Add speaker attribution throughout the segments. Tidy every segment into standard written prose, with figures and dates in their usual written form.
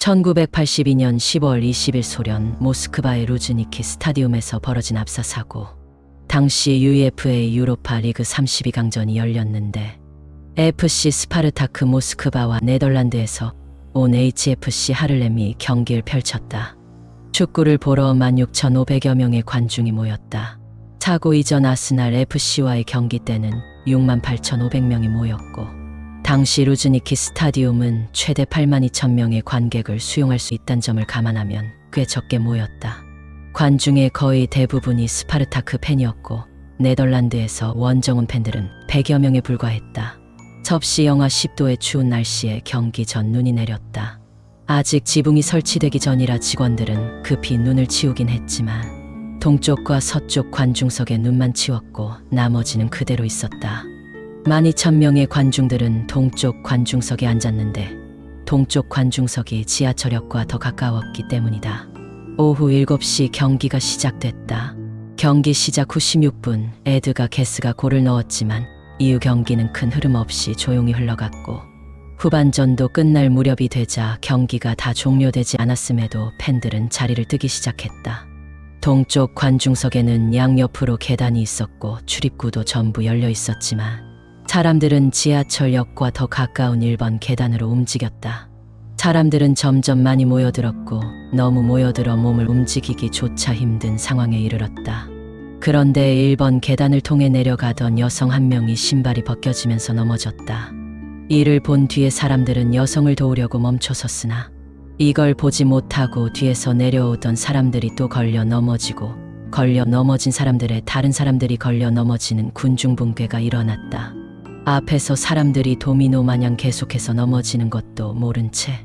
Speaker 1: 1982년 10월 20일 소련 모스크바의 루즈니키 스타디움에서 벌어진 압사 사고. 당시 UEFA 유로파 리그 32강전이 열렸는데 FC 스파르타크 모스크바와 네덜란드에서 온 HFC 하를렘이 경기를 펼쳤다. 축구를 보러 16,500여 명의 관중이 모였다. 사고 이전 아스날 FC와의 경기 때는 68,500명이 모였고 당시 루즈니키 스타디움은 최대 82,000명의 관객을 수용할 수 있다는 점을 감안하면 꽤 적게 모였다. 관중의 거의 대부분이 스파르타크 팬이었고 네덜란드에서 원정은 팬들은 100여 명에 불과했다. 섭씨 영하 10도의 추운 날씨에 경기 전 눈이 내렸다. 아직 지붕이 설치되기 전이라 직원들은 급히 눈을 치우긴 했지만 동쪽과 서쪽 관중석에 눈만 치웠고 나머지는 그대로 있었다. 12,000명의 관중들은 동쪽 관중석에 앉았는데 동쪽 관중석이 지하철역과 더 가까웠기 때문이다. 오후 7시 경기가 시작됐다. 경기 시작 후 16분 에드가 게스가 골을 넣었지만 이후 경기는 큰 흐름 없이 조용히 흘러갔고 후반전도 끝날 무렵이 되자 경기가 다 종료되지 않았음에도 팬들은 자리를 뜨기 시작했다. 동쪽 관중석에는 양옆으로 계단이 있었고 출입구도 전부 열려 있었지만 사람들은 지하철역과 더 가까운 1번 계단으로 움직였다. 사람들은 점점 많이 모여들었고 너무 모여들어 몸을 움직이기조차 힘든 상황에 이르렀다. 그런데 1번 계단을 통해 내려가던 여성 한 명이 신발이 벗겨지면서 넘어졌다. 이를 본 뒤에 사람들은 여성을 도우려고 멈춰섰으나 이걸 보지 못하고 뒤에서 내려오던 사람들이 또 걸려 넘어지고 걸려 넘어진 사람들의 다른 사람들이 걸려 넘어지는 군중붕괴가 일어났다. 앞에서 사람들이 도미노 마냥 계속해서 넘어지는 것도 모른 채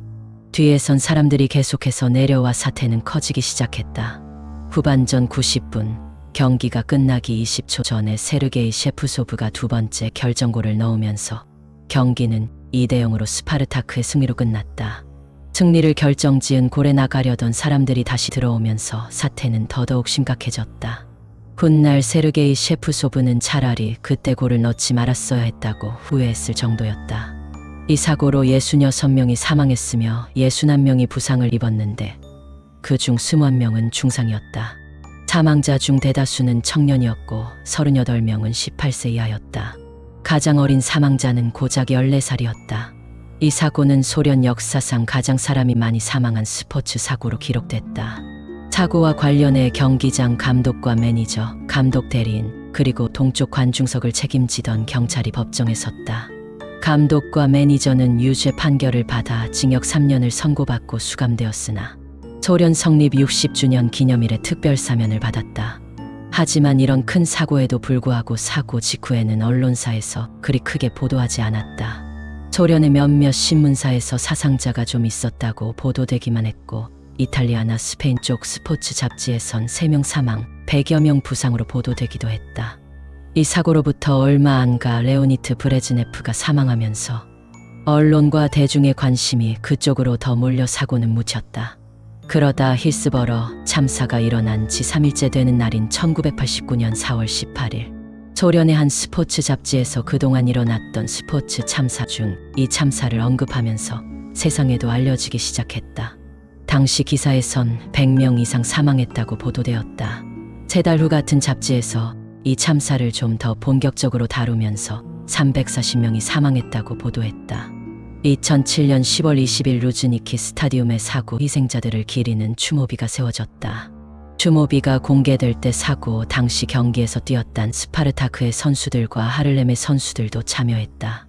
Speaker 1: 뒤에선 사람들이 계속해서 내려와 사태는 커지기 시작했다. 후반전 90분 경기가 끝나기 20초 전에 세르게이 셰프소브가 두 번째 결정골을 넣으면서 경기는 2대0으로 스파르타크의 승리로 끝났다. 승리를 결정지은 골에 나가려던 사람들이 다시 들어오면서 사태는 더더욱 심각해졌다. 훗날 세르게이 셰프소브는 차라리 그때 골을 넣지 말았어야 했다고 후회했을 정도였다. 이 사고로 66명이 사망했으며 61명이 부상을 입었는데 그중 21명은 중상이었다. 사망자 중 대다수는 청년이었고 38명은 18세 이하였다. 가장 어린 사망자는 고작 14살이었다. 이 사고는 소련 역사상 가장 사람이 많이 사망한 스포츠 사고로 기록됐다. 사고와 관련해 경기장 감독과 매니저, 감독 대리인, 그리고 동쪽 관중석을 책임지던 경찰이 법정에 섰다. 감독과 매니저는 유죄 판결을 받아 징역 3년을 선고받고 수감되었으나 소련 성립 60주년 기념일에 특별 사면을 받았다. 하지만 이런 큰 사고에도 불구하고 사고 직후에는 언론사에서 그리 크게 보도하지 않았다. 소련의 몇몇 신문사에서 사상자가 좀 있었다고 보도되기만 했고 이탈리아나 스페인 쪽 스포츠 잡지에선 3명 사망, 100여 명 부상으로 보도되기도 했다. 이 사고로부터 얼마 안 가 레오니트 브레즈네프가 사망하면서 언론과 대중의 관심이 그쪽으로 더 몰려 사고는 묻혔다. 그러다 힐스버러 참사가 일어난 지 3일째 되는 날인 1989년 4월 18일 소련의 한 스포츠 잡지에서 그동안 일어났던 스포츠 참사 중 이 참사를 언급하면서 세상에도 알려지기 시작했다. 당시 기사에선 100명 이상 사망했다고 보도되었다. 3달 후 같은 잡지에서 이 참사를 좀 더 본격적으로 다루면서 340명이 사망했다고 보도했다. 2007년 10월 20일 루즈니키 스타디움의 사고 희생자들을 기리는 추모비가 세워졌다. 추모비가 공개될 때 사고 당시 경기에서 뛰었던 스파르타크의 선수들과 하를렘의 선수들도 참여했다.